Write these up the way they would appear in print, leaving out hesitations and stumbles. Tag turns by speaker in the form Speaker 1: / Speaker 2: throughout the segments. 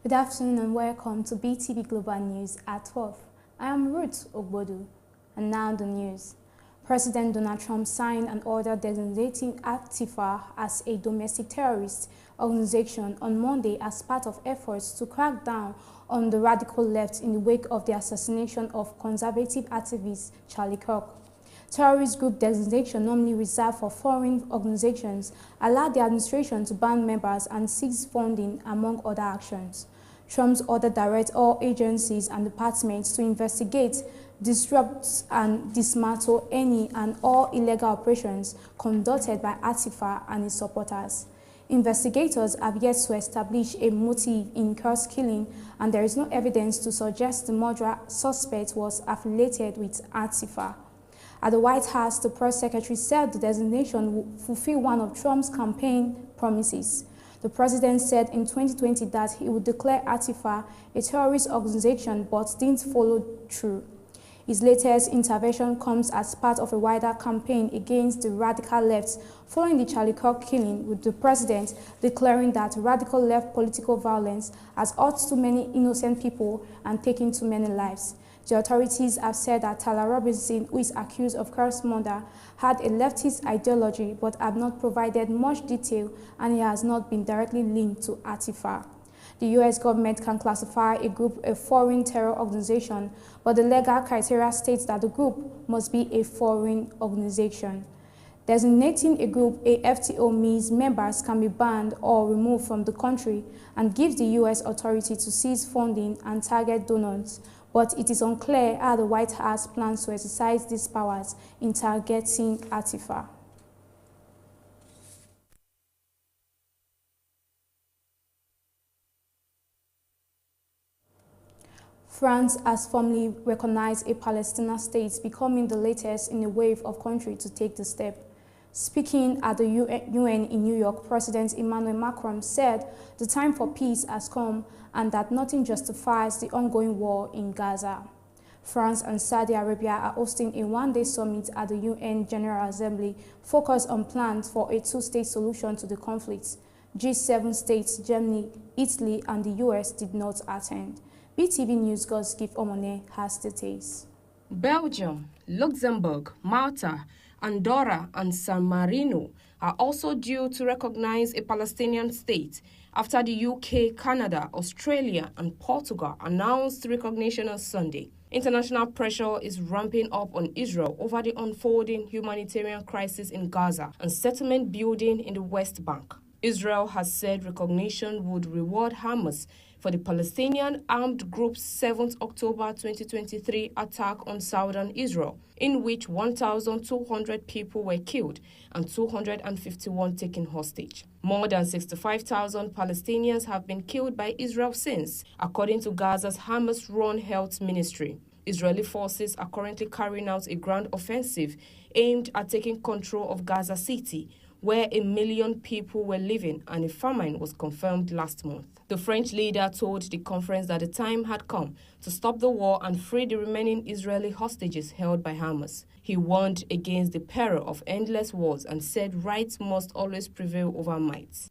Speaker 1: Good afternoon and welcome to BeeTv Global News at 12. I am Ruth Ogbodu, and now the news. President Donald Trump signed an order designating Antifa as a domestic terrorist organization on Monday as part of efforts to crack down on the radical left in the wake of the assassination of conservative activist Charlie Kirk. Terrorist group designation, normally reserved for foreign organizations, allowed the administration to ban members and seize funding, among other actions. Trump's order directs all agencies and departments to investigate, disrupt, and dismantle any and all illegal operations conducted by Antifa and its supporters. Investigators have yet to establish a motive in Kirk's killing, and there is no evidence to suggest the murderer suspect was affiliated with Antifa. At the White House, the press secretary said the designation would fulfill one of Trump's campaign promises. The president said in 2020 that he would declare Antifa a terrorist organization, but didn't follow through. His latest intervention comes as part of a wider campaign against the radical left following the Charlie Kirk killing, with the president declaring that radical left political violence has hurt too many innocent people and taken too many lives. The authorities have said that Tyler Robinson, who is accused of Kirk's murder, had a leftist ideology but have not provided much detail, and he has not been directly linked to Antifa. The U.S. government can classify a group a foreign terror organization, but the legal criteria states that the group must be a foreign organization. Designating a group a FTO means members can be banned or removed from the country and gives the U.S. authority to seize funding and target donors, but it is unclear how the White House plans to exercise these powers in targeting Antifa. France has formally recognized a Palestinian state, becoming the latest in a wave of countries to take the step. Speaking at the UN in New York, President Emmanuel Macron said the time for peace has come and that nothing justifies the ongoing war in Gaza. France and Saudi Arabia are hosting a one-day summit at the UN General Assembly focused on plans for a two-state solution to the conflict. G7 states, Germany, Italy, and the US did not attend. BeeTv News' Godskip Omone has details.
Speaker 2: Belgium, Luxembourg, Malta, Andorra, and San Marino are also due to recognize a Palestinian state after the UK, Canada, Australia, and Portugal announced recognition on Sunday. International pressure is ramping up on Israel over the unfolding humanitarian crisis in Gaza and settlement building in the West Bank. Israel has said recognition would reward Hamas for the Palestinian armed group's 7th October 2023 attack on southern Israel, in which 1,200 people were killed and 251 taken hostage. More than 65,000 Palestinians have been killed by Israel since, according to Gaza's Hamas-run health ministry. Israeli forces are currently carrying out a ground offensive aimed at taking control of Gaza City, where 1 million people were living and a famine was confirmed last month. The French leader told the conference that the time had come to stop the war and free the remaining Israeli hostages held by Hamas. He warned against the peril of endless wars and said rights must always prevail over might.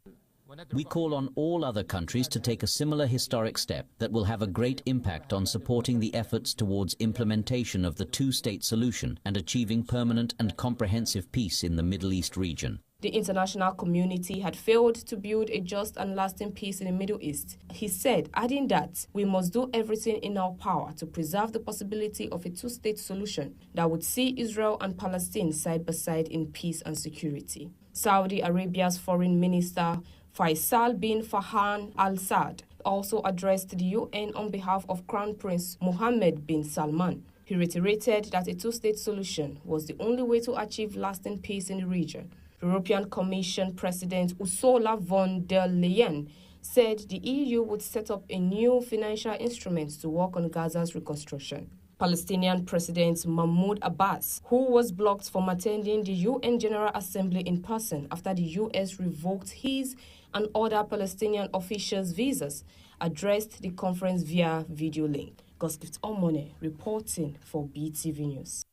Speaker 3: We call on all other countries to take a similar historic step that will have a great impact on supporting the efforts towards implementation of the two-state solution and achieving permanent and comprehensive peace in the Middle East region.
Speaker 2: The international community had failed to build a just and lasting peace in the Middle East. He said, adding that we must do everything in our power to preserve the possibility of a two-state solution that would see Israel and Palestine side by side in peace and security. Saudi Arabia's Foreign Minister Faisal bin Farhan Al Saud also addressed the UN on behalf of Crown Prince Mohammed bin Salman. He He reiterated that a two-state solution was the only way to achieve lasting peace in the region. European Commission President Ursula von der Leyen said the EU would set up a new financial instrument to work on Gaza's reconstruction. Palestinian President Mahmoud Abbas, who was blocked from attending the UN General Assembly in person after the US revoked his and other Palestinian officials' visas, addressed the conference via video link. Gospel Omone reporting for BeeTv News.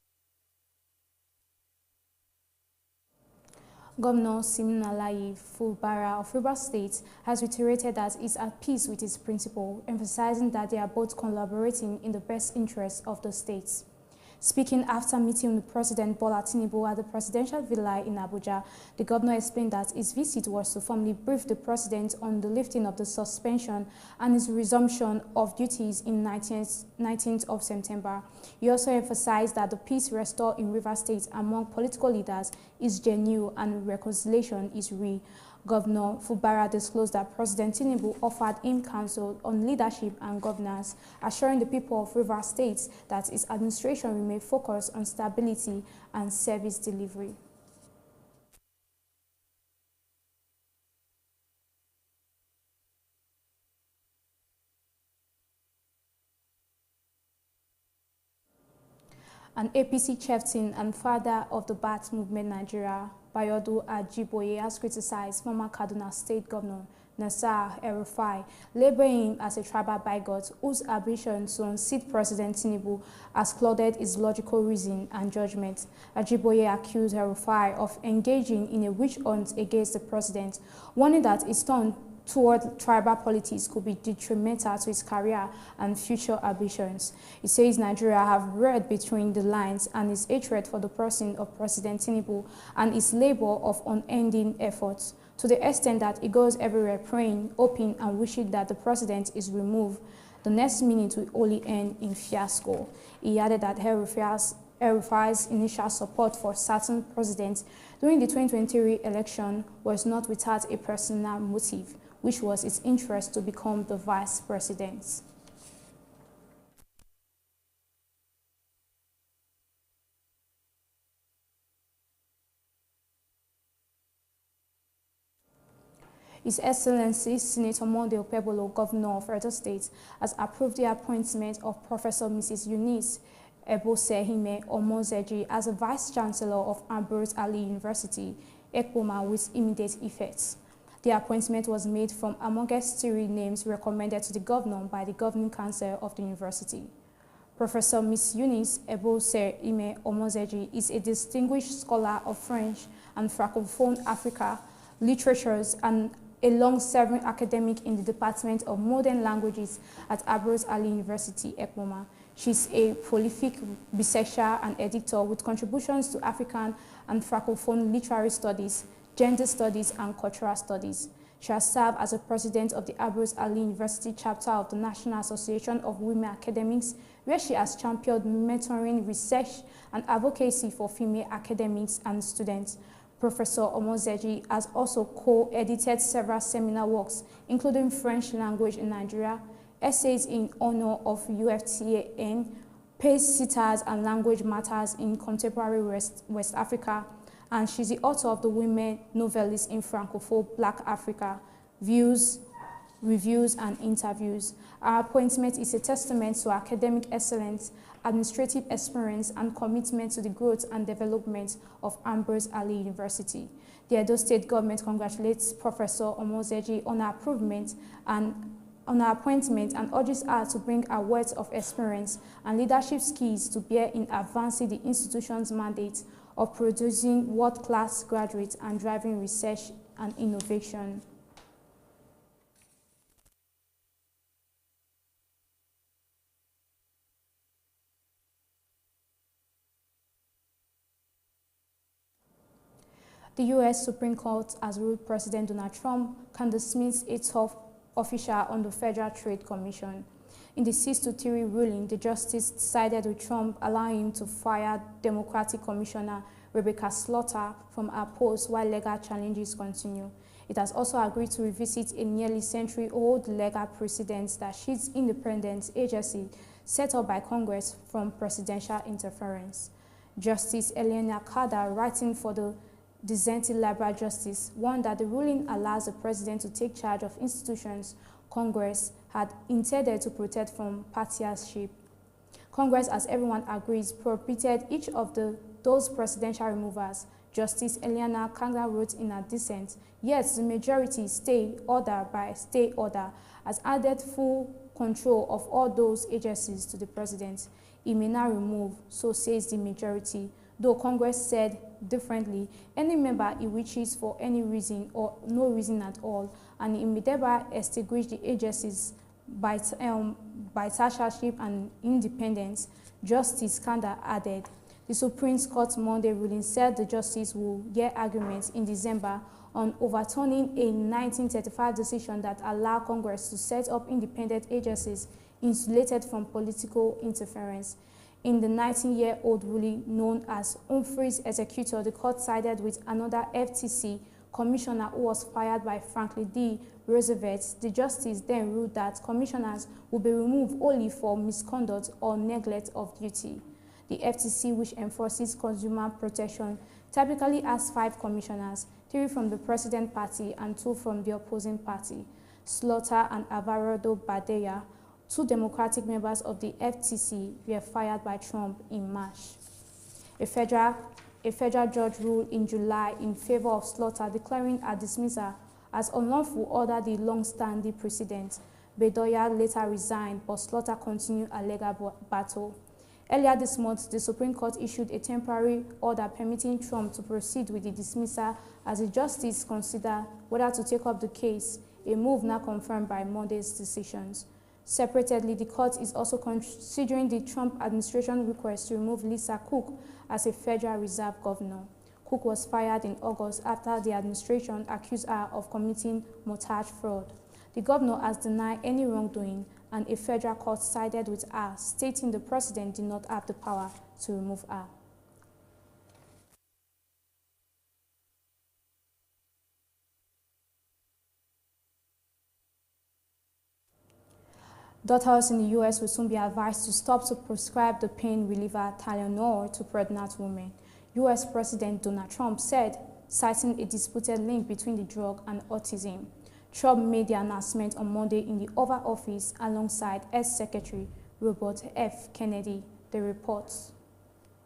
Speaker 1: Governor Siminalayi Fubara of Rivers State has reiterated that he is at peace with his principal, emphasizing that they are both collaborating in the best interests of the states. Speaking after meeting with President Bola Tinubu at the presidential villa in Abuja, the governor explained that his visit was to formally brief the president on the lifting of the suspension and his resumption of duties in 19th of September. He also emphasized that the peace restored in Rivers State among political leaders is genuine and reconciliation is real. Governor Fubara disclosed that President Tinubu offered him counsel on leadership and governance, assuring the people of Rivers State that his administration remain focused on stability and service delivery. An APC chieftain and father of the Ba'ath Movement Nigeria, Bayodu Ajiboye, has criticized former Kaduna State Governor Nasir El-Rufai, labeling him as a tribal bigot whose ambition to unseat President Tinubu has clouded his logical reason and judgment. Ajiboye accused El-Rufai of engaging in a witch hunt against the president, warning that his turn toward tribal politics could be detrimental to his career and future ambitions. He says Nigeria have read between the lines and his hatred for the person of President Tinubu and his labor of unending efforts, to the extent that he goes everywhere praying, hoping and wishing that the president is removed. The next minute will only end in fiasco. He added that El-Rufai's initial support for certain presidents during the 2023 election was not without a personal motive, which was its interest to become the vice president. His Excellency Senator Monday Okpebholo, Governor of Edo State, has approved the appointment of Professor Mrs. Eunice Ebosehime Omozeji as a Vice-Chancellor of Ambrose Ali University, Ekpoma, with immediate effect. The appointment was made from amongst 3 names recommended to the governor by the Governing Council of the university. Professor Ms. Eunice Ebosehime Omozeji is a distinguished scholar of French and Francophone Africa literatures and a long-serving academic in the Department of Modern Languages at Ambrose Ali University, Ekpoma. She's a prolific researcher and editor with contributions to African and Francophone literary studies, gender studies, and cultural studies. She has served as a president of the Ambrose Ali University chapter of the National Association of Women Academics, where she has championed mentoring, research, and advocacy for female academics and students. Professor Omozeji has also co-edited several seminar works, including French language in Nigeria, essays in honor of UFTAN, pace sitters and language matters in contemporary West Africa, and she's the author of the Women Novelists in Francophone Black Africa, Views, Reviews, and Interviews. Our appointment is a testament to academic excellence, administrative experience, and commitment to the growth and development of Ambrose Ali University. The Edo State government congratulates Professor Omozeji on her appointment and urges her to bring her wealth of experience and leadership skills to bear in advancing the institution's mandate of producing world-class graduates and driving research and innovation. The U.S. Supreme Court has ruled President Donald Trump can dismiss a top official on the Federal Trade Commission. In the 6-3 ruling, the justice sided with Trump, allowing him to fire Democratic Commissioner Rebecca Slaughter from her post while legal challenges continue. It has also agreed to revisit a nearly century-old legal precedent that sheets independent agency set up by Congress from presidential interference. Justice Elena Kada, writing for the dissenting Liberal Justice, warned that the ruling allows the president to take charge of institutions Congress had intended to protect from partisanship. Congress, as everyone agrees, prohibited each of those presidential removals. Justice Eliana Kanga wrote in her dissent, yet the majority, stay order by stay order, has added full control of all those agencies to the president. He may now remove, so says the majority. Though Congress said differently, any member he wishes for any reason or no reason at all, and he may thereby extinguish the agencies by censorship and independence, Justice Kanda added. The Supreme Court Monday ruling said the justice will hear arguments in December on overturning a 1935 decision that allowed Congress to set up independent agencies insulated from political interference. In the 19-year-old ruling known as Humphrey's executor, the court sided with another FTC commissioner who was fired by Franklin D. Roosevelt. The justice then ruled that commissioners would be removed only for misconduct or neglect of duty. The FTC, which enforces consumer protection, typically has 5 commissioners, 3 from the president party and 2 from the opposing party. Slaughter and Alvarado Badeya, 2 Democratic members of the FTC, were fired by Trump in March. A federal judge ruled in July in favor of Slaughter, declaring her dismissal as unlawful under the long-standing precedent. Bedoya later resigned, but Slaughter continued a legal battle. Earlier this month, the Supreme Court issued a temporary order permitting Trump to proceed with the dismissal as the justice considered whether to take up the case, a move now confirmed by Monday's decisions. Separately, the court is also considering the Trump administration request to remove Lisa Cook as a Federal Reserve governor. Cook was fired in August after the administration accused her of committing mortgage fraud. The governor has denied any wrongdoing, and a federal court sided with her, stating the president did not have the power to remove her. Doctors in the U.S. will soon be advised to stop to prescribe the pain reliever Tylenol to pregnant women. U.S. President Donald Trump said, citing a disputed link between the drug and autism. Trump made the announcement on Monday in the Oval Office alongside Health Secretary Robert F. Kennedy. The reports.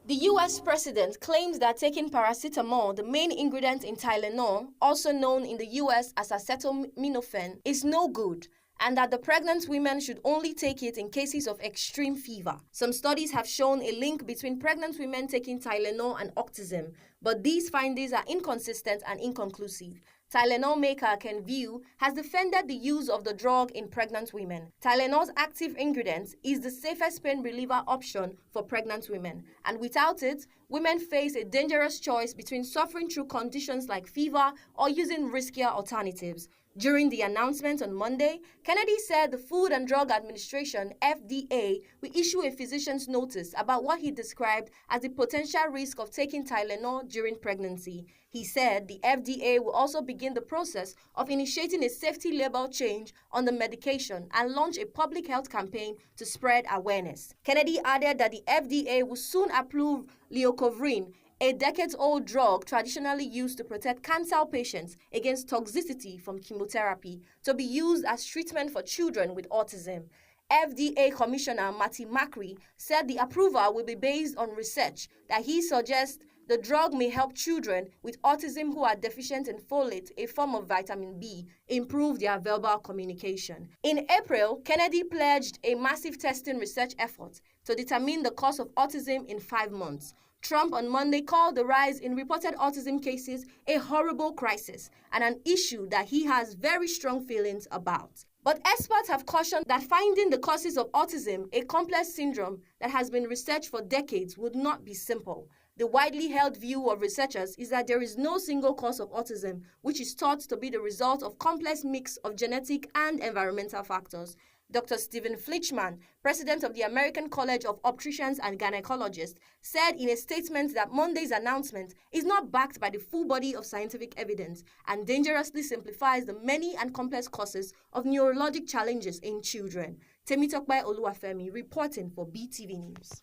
Speaker 4: The U.S. president claims that taking paracetamol, the main ingredient in Tylenol, also known in the U.S. as acetaminophen, is no good, and that the pregnant women should only take it in cases of extreme fever. Some studies have shown a link between pregnant women taking Tylenol and autism, but these findings are inconsistent and inconclusive. Tylenol maker Kenvue has defended the use of the drug in pregnant women. Tylenol's active ingredient is the safest pain reliever option for pregnant women, and without it, women face a dangerous choice between suffering through conditions like fever or using riskier alternatives. During the announcement on Monday, Kennedy said the Food and Drug Administration, FDA, will issue a physician's notice about what he described as the potential risk of taking Tylenol during pregnancy. He said the FDA will also begin the process of initiating a safety label change on the medication and launch a public health campaign to spread awareness. Kennedy added that the FDA will soon approve Leucovorin, a decades-old drug traditionally used to protect cancer patients against toxicity from chemotherapy, to be used as treatment for children with autism. FDA Commissioner Matty Macri said the approval will be based on research that he suggests the drug may help children with autism who are deficient in folate, a form of vitamin B, improve their verbal communication. In April, Kennedy pledged a massive testing research effort to determine the cause of autism in 5 months. Trump on Monday called the rise in reported autism cases a horrible crisis and an issue that he has very strong feelings about. But experts have cautioned that finding the causes of autism, a complex syndrome that has been researched for decades, would not be simple. The widely held view of researchers is that there is no single cause of autism, which is thought to be the result of complex mix of genetic and environmental factors. Dr. Stephen Fleischman, president of the American College of Obstetricians and Gynecologists, said in a statement that Monday's announcement is not backed by the full body of scientific evidence and dangerously simplifies the many and complex causes of neurologic challenges in children. Temitokpe Oluwafemi reporting for BeeTv News.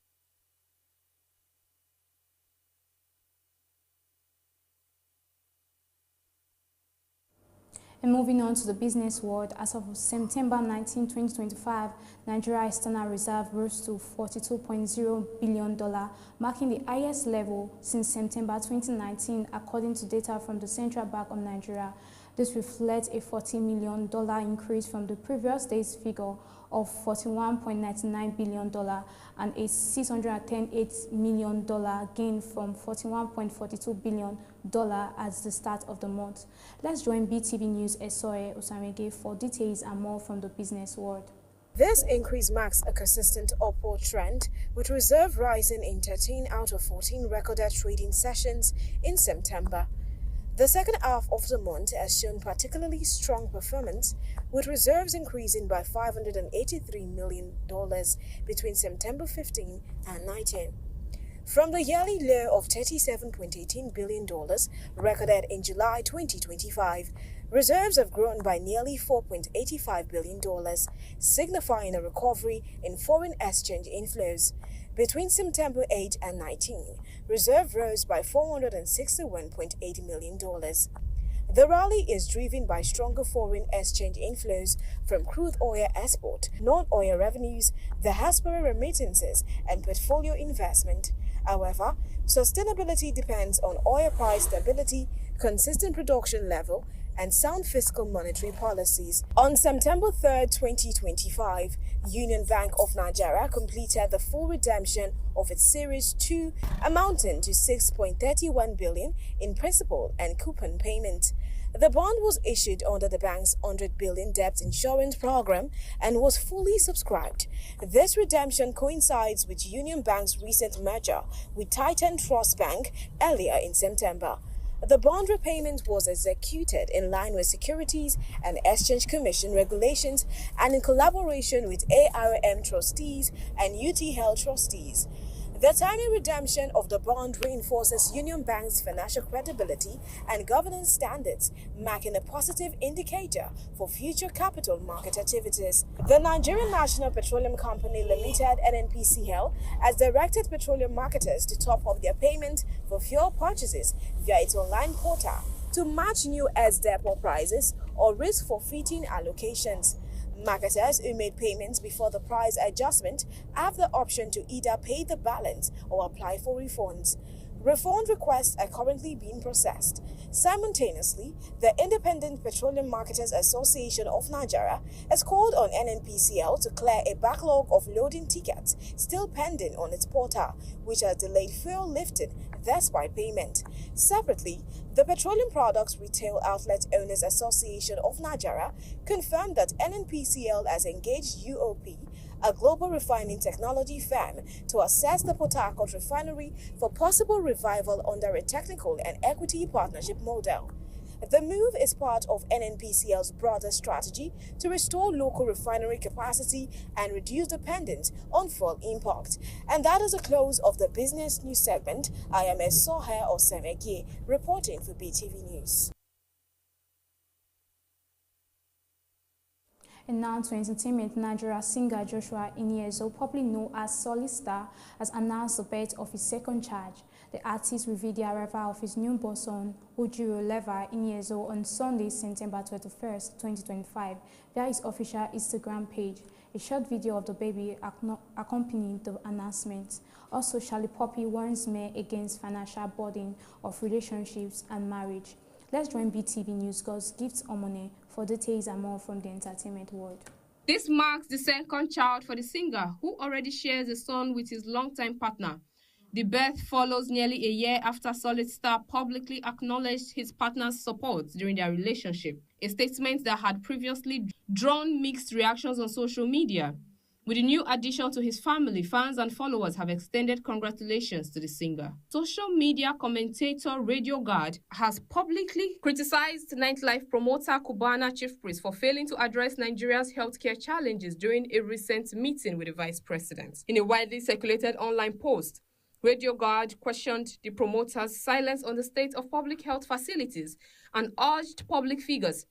Speaker 1: And moving on to the business world, as of September 19, 2025, Nigeria External Reserve rose to $42.0 billion, marking the highest level since September 2019, according to data from the Central Bank of Nigeria. This reflects a $40 million increase from the previous day's figure of $41.99 billion and a $610.8 million gain from $41.42 billion at the start of the month. Let's join BeeTv News Esoe Osamege for details and more from the business world.
Speaker 5: This increase marks a consistent upward trend, with reserve rising in 13 out of 14 recorded trading sessions in September. The second half of the month has shown particularly strong performance, with reserves increasing by $583 million between September 15 and 19. From the yearly low of $37.18 billion recorded in July 2025, reserves have grown by nearly $4.85 billion, signifying a recovery in foreign exchange inflows. Between September 8 and 19, reserve rose by $461.8 million. The rally is driven by stronger foreign exchange inflows from crude oil export, non-oil revenues, diaspora remittances, and portfolio investment. However, sustainability depends on oil price stability, consistent production level, and sound fiscal monetary policies. On September 3, 2025, Union Bank of Nigeria completed the full redemption of its Series 2, amounting to $6.31 billion in principal and coupon payment. The bond was issued under the bank's $100 billion debt insurance program and was fully subscribed. This redemption coincides with Union Bank's recent merger with Titan Trust Bank earlier in September. The bond repayment was executed in line with Securities and Exchange Commission regulations and in collaboration with ARM trustees and UTL trustees. The timely redemption of the bond reinforces Union Bank's financial credibility and governance standards, marking a positive indicator for future capital market activities. The Nigerian National Petroleum Company Limited (NNPCL) has directed petroleum marketers to top up their payment for fuel purchases via its online portal to match new ex-depot prices or risk forfeiting allocations. Marketers who made payments before the price adjustment have the option to either pay the balance or apply for refunds. Refund requests are currently being processed. Simultaneously, the Independent Petroleum Marketers Association of Nigeria has called on NNPCL to clear a backlog of loading tickets still pending on its portal, which has delayed fuel lifting despite payment. Separately, the Petroleum Products Retail Outlet Owners Association of Nigeria confirmed that NNPCL has engaged UOP, a global refining technology firm, to assess the Port Harcourt refinery for possible revival under a technical and equity partnership model. The move is part of NNPCL's broader strategy to restore local refinery capacity and reduce dependence on fuel import. And that is the close of the business news segment. I am Esohe Osemeke, reporting for BeeTv News.
Speaker 1: And now to entertainment, Nigeria singer Joshua Iniezo, popularly known as Solid Star, has announced the birth of his second child. The artist revealed the arrival of his newborn son, Ujiro Leva Iniezo, on Sunday, September 21, 2025, via his official Instagram page. A short video of the baby accompanied the announcement. Also, Charlie Poppy warns men against financial burden of relationships and marriage. Let's join BeeTv News Girls Gift Omone for details and more from the entertainment world.
Speaker 2: This marks the second child for the singer, who already shares a son with his longtime partner. The birth follows nearly a year after Solid Star publicly acknowledged his partner's support during their relationship, a statement that had previously drawn mixed reactions on social media. With the new addition to his family, fans and followers have extended congratulations to the singer. Social media commentator Radio Guard has publicly criticized nightlife promoter Cubana Chief Priest for failing to address Nigeria's healthcare challenges during a recent meeting with the vice president. In a widely circulated online post, Radio Guard questioned the promoter's silence on the state of public health facilities and urged public figures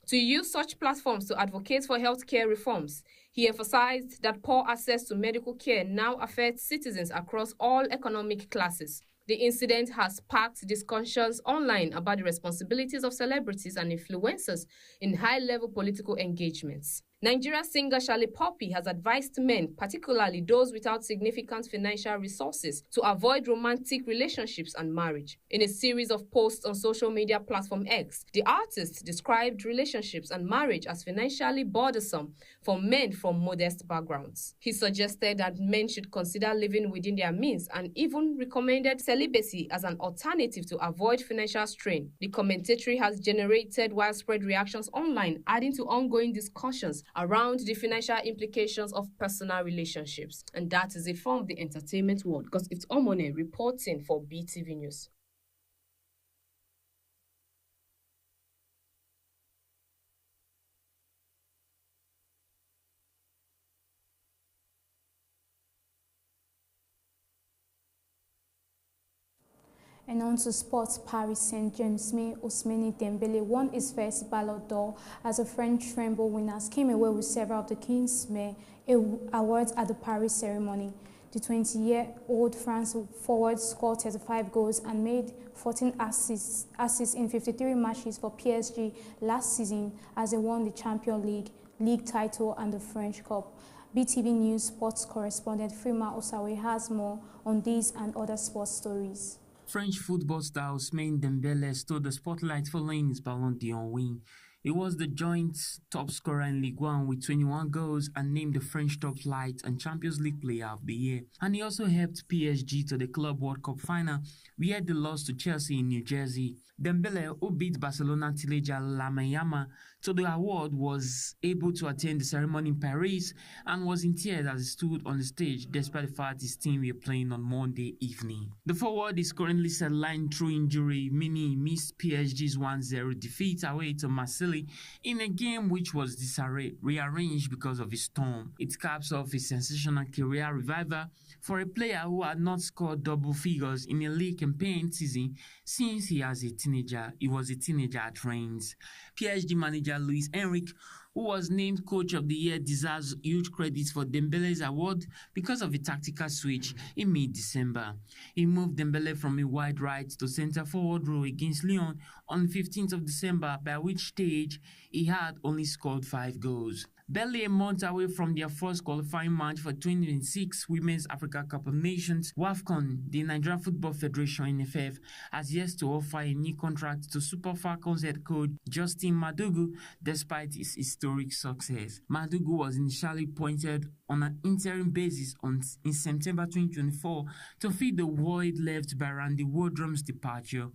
Speaker 2: to use such platforms to advocate for healthcare reforms. He emphasized that poor access to medical care now affects citizens across all economic classes. The incident has sparked discussions online about the responsibilities of celebrities and influencers in high-level political engagements. Nigeria singer Charlie Poppy has advised men, particularly those without significant financial resources, to avoid romantic relationships and marriage. In a series of posts on social media platform X, the artist described relationships and marriage as financially burdensome for men from modest backgrounds. He suggested that men should consider living within their means and even recommended celibacy as an alternative to avoid financial strain. The commentary has generated widespread reactions online, adding to ongoing discussions around the financial implications of personal relationships. And that is it from the entertainment world, because it's Omone reporting for BeeTv News.
Speaker 1: And on to sports, Paris Saint-Germain Ousmane Dembele won his first Ballon d'Or as a French rainbow winners came away with several of the King's Men awards at the Paris ceremony. The 20-year-old France forward scored 35 goals and made 14 assists in 53 matches for PSG last season as they won the Champions League title and the French Cup. BeeTv News sports correspondent Frima Osawe has more on these and other sports stories.
Speaker 6: French football star Ousmane Dembele stole the spotlight following his Ballon d'Or win. He was the joint top scorer in Ligue 1 with 21 goals and named the French top flight and Champions League Player of the Year. And he also helped PSG to the Club World Cup final, where they lost to Chelsea in New Jersey. Dembele, who beat Barcelona teenager Lamine Yamal to the award, was able to attend the ceremony in Paris and was in tears as he stood on the stage despite the fact his team were playing on Monday evening. The forward is currently sidelined through injury, meaning he missed PSG's 1-0 defeat away to Marseille in a game which was rearranged because of his storm. It caps off his sensational career revival for a player who had not scored double figures in a league campaign season since he was a teenager at Reims. PSG manager Luis Enrique, who was named Coach of the Year, deserves huge credit for Dembele's award because of a tactical switch in mid-December. He moved Dembele from a wide right to centre forward role against Lyon on 15th of December, by which stage he had only scored 5 goals. Barely a month away from their first qualifying match for 2026 Women's Africa Cup of Nations, WAFCON, the Nigerian Football Federation (NFF), has yet to offer a new contract to Super Falcons head coach Justin Madugu despite his historic success. Madugu was initially appointed on an interim basis in September 2024 to fill the void left by Randy Wardrum's departure.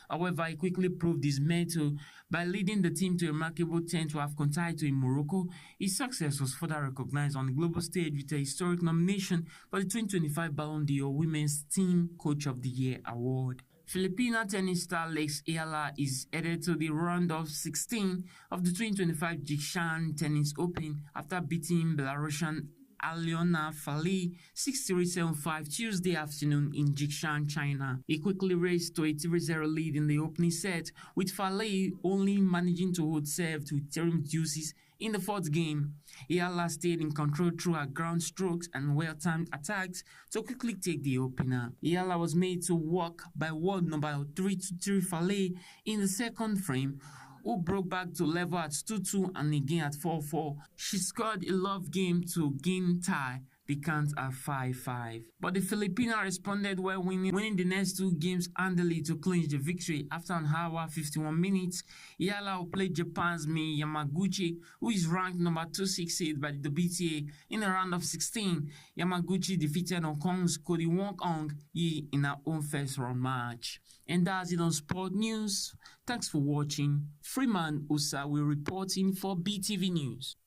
Speaker 6: However, he quickly proved his mettle by leading the team to a remarkable 10th WAFCON title in Morocco. His success was further recognized on the global stage with a historic nomination for the 2025 Ballon d'Or Women's Team Coach of the Year award. Filipina tennis star Lex Ayala is headed to the round of 16 of the 2025 Jingshan Tennis Open after beating Belarusian Alyona Fali 6-3-7-5 Tuesday afternoon in Jingshan, China. He quickly raced to a 3-0 lead in the opening set, with Fali only managing to hold serve to interim deuces in the fourth game. Ayala stayed in control through her ground strokes and well-timed attacks to quickly take the opener. Ayala was made to walk by world number 3-3 Fali in the second frame, who broke back to level at 2-2 and again at 4-4. She scored a love game to gain tie the count at 5-5. But the Filipina responded well, winning the next 2 games handily to clinch the victory. After an hour 51 minutes, Ayala played Japan's Mei Yamaguchi, who is ranked number 268 by the WTA, in a round of 16. Yamaguchi defeated Hong Kong's Cody Wong Yi in her own first round match. And that's it on Sport News. Thanks for watching. Freeman Usa will reporting for BeeTv News.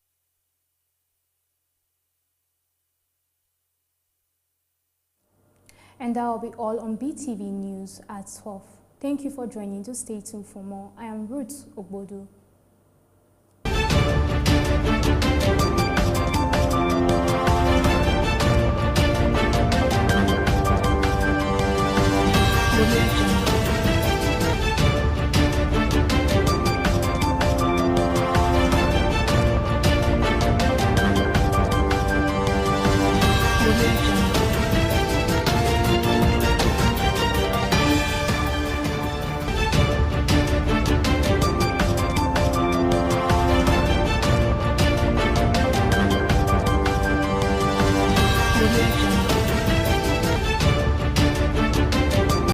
Speaker 1: And that will be all on BeeTv News at 12. Thank you for joining. Do stay tuned for more. I am Ruth Ogbodu.